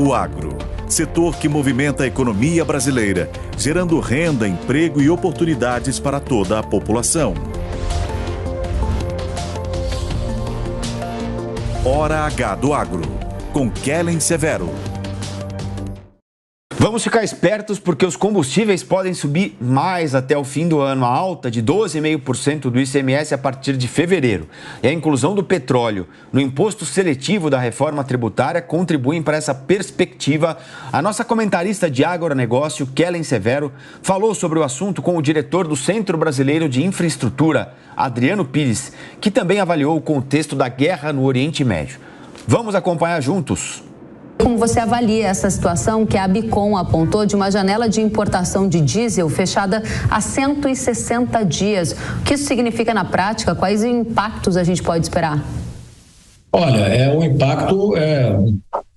O agro, setor que movimenta a economia brasileira, gerando renda, emprego e oportunidades para toda a população. Hora H do Agro, com Kellen Severo. Vamos ficar espertos porque os combustíveis podem subir mais até o fim do ano. A alta de 12,5% do ICMS a partir de fevereiro e a inclusão do petróleo no imposto seletivo da reforma tributária contribuem para essa perspectiva. A nossa comentarista de agronegócio, Kellen Severo, falou sobre o assunto com o diretor do Centro Brasileiro de Infraestrutura, Adriano Pires, que também avaliou o contexto da guerra no Oriente Médio. Vamos acompanhar juntos. Como você avalia essa situação que a Abicom apontou de uma janela de importação de diesel fechada há 160 dias? O que isso significa na prática? Quais impactos a gente pode esperar? Olha, o impacto é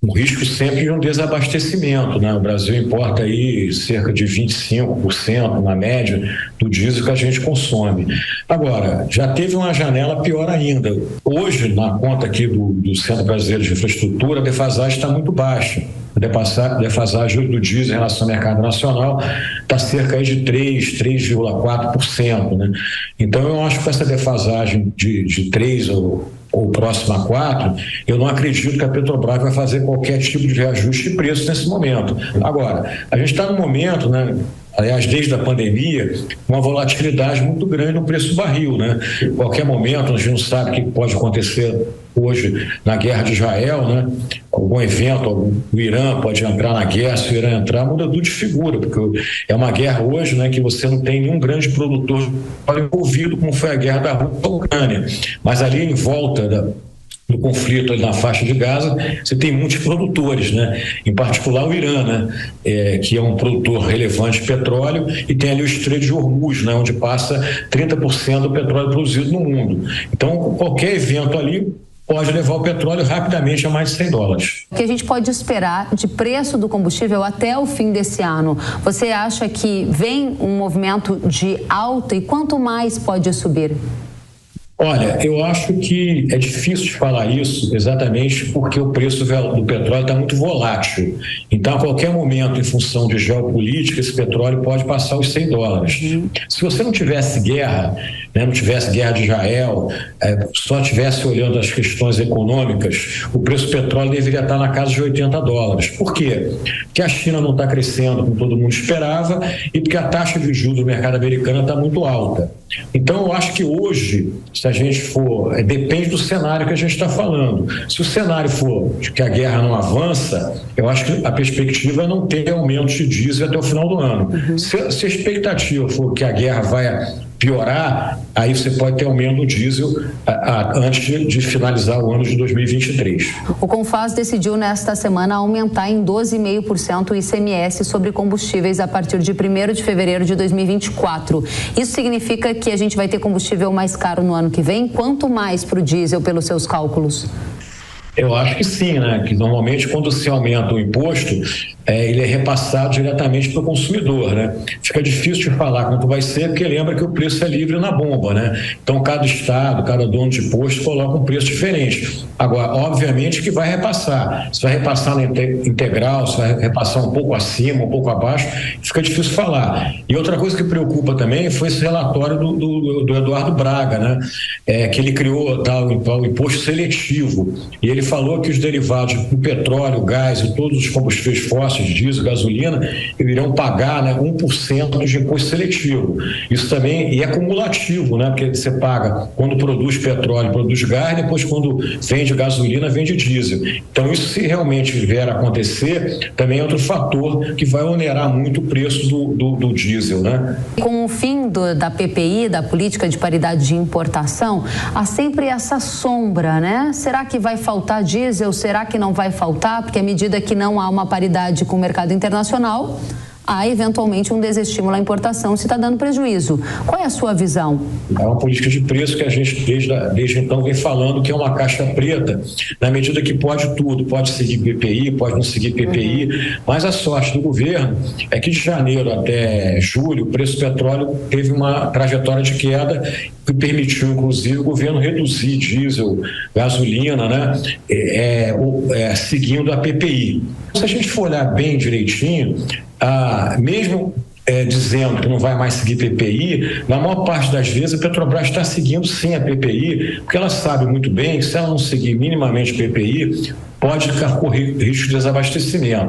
um risco sempre de um desabastecimento, né? O Brasil importa aí cerca de 25% na média do diesel que a gente consome. Agora, já teve uma janela pior ainda. Hoje, na conta aqui do Centro Brasileiro de Infraestrutura, a defasagem está muito baixa. A defasagem do diesel em relação ao mercado nacional está cerca aí de 3,4%, né? Então, eu acho que essa defasagem de 3 ou próximo a 4, eu não acredito que a Petrobras vai fazer qualquer tipo de reajuste de preço nesse momento. Agora, a gente está num momento, né? Aliás, desde a pandemia, uma volatilidade muito grande no preço do barril, né? Qualquer momento, a gente não sabe o que pode acontecer hoje na guerra de Israel, né? Algum evento, o Irã pode entrar na guerra, se o Irã entrar, muda tudo de figura, porque é uma guerra hoje, né, que você não tem nenhum grande produtor envolvido, como foi a guerra da Rússia e da Ucrânia. Mas ali em volta do conflito ali na faixa de Gaza, você tem muitos produtores, né? Em particular o Irã, né? Que é um produtor relevante de petróleo, e tem ali o Estreito de Hormuz, né? Onde passa 30% do petróleo produzido no mundo. Então, qualquer evento ali pode levar o petróleo rapidamente a mais de $100. O que a gente pode esperar de preço do combustível até o fim desse ano? Você acha que vem um movimento de alta e quanto mais pode subir? Olha, eu acho que é difícil de falar isso exatamente porque o preço do petróleo está muito volátil. Então, a qualquer momento, em função de geopolítica, esse petróleo pode passar os $100. Se você não tivesse guerra, né, não tivesse guerra de Israel, só estivesse olhando as questões econômicas, o preço do petróleo deveria estar na casa de $80. Por quê? Porque a China não está crescendo como todo mundo esperava e porque a taxa de juros do mercado americano está muito alta. Então, eu acho que hoje, se a gente for... depende do cenário que a gente está falando. Se o cenário for de que a guerra não avança, eu acho que a perspectiva é não ter aumento de diesel até o final do ano. Se a expectativa for que a guerra vai piorar, aí você pode ter aumento do diesel antes de finalizar o ano de 2023. O Confas decidiu nesta semana aumentar em 12,5% o ICMS sobre combustíveis a partir de 1º de fevereiro de 2024. Isso significa que a gente vai ter combustível mais caro no ano que vem? Quanto mais para o diesel, pelos seus cálculos? Eu acho que sim, né? Que normalmente quando se aumenta o imposto, ele é repassado diretamente para o consumidor, né? Fica difícil de falar quanto vai ser, porque lembra que o preço é livre na bomba, né? Então cada estado, cada dono de posto coloca um preço diferente. Agora, obviamente que vai repassar. Se vai repassar na integral, se vai repassar um pouco acima, um pouco abaixo, fica difícil falar. E outra coisa que preocupa também foi esse relatório do Eduardo Braga, né? Que ele criou o imposto seletivo. E ele falou que os derivados do petróleo, gás e todos os combustíveis fósseis, diesel, gasolina, irão pagar, né, 1% de imposto seletivo. Isso também é cumulativo, né? Porque você paga quando produz petróleo, produz gás, depois quando vende gasolina, vende diesel. Então, isso, se realmente vier a acontecer, também é outro fator que vai onerar muito o preço do diesel, né? Com o fim da PPI, da Política de Paridade de Importação, há sempre essa sombra, né? Será que vai faltar diesel? Será que não vai faltar? Porque à medida que não há uma paridade com o mercado internacional, há eventualmente um desestímulo à importação se está dando prejuízo. Qual é a sua visão? É uma política de preço que a gente desde então vem falando que é uma caixa preta, na medida que pode tudo, pode seguir PPI, pode não seguir PPI, mas a sorte do governo é que de janeiro até julho o preço do petróleo teve uma trajetória de queda que permitiu, inclusive, o governo reduzir diesel, gasolina, né, seguindo a PPI. Se a gente for olhar bem direitinho, mesmo dizendo que não vai mais seguir PPI, na maior parte das vezes a Petrobras está seguindo sim a PPI, porque ela sabe muito bem que se ela não seguir minimamente PPI, pode correr risco de desabastecimento.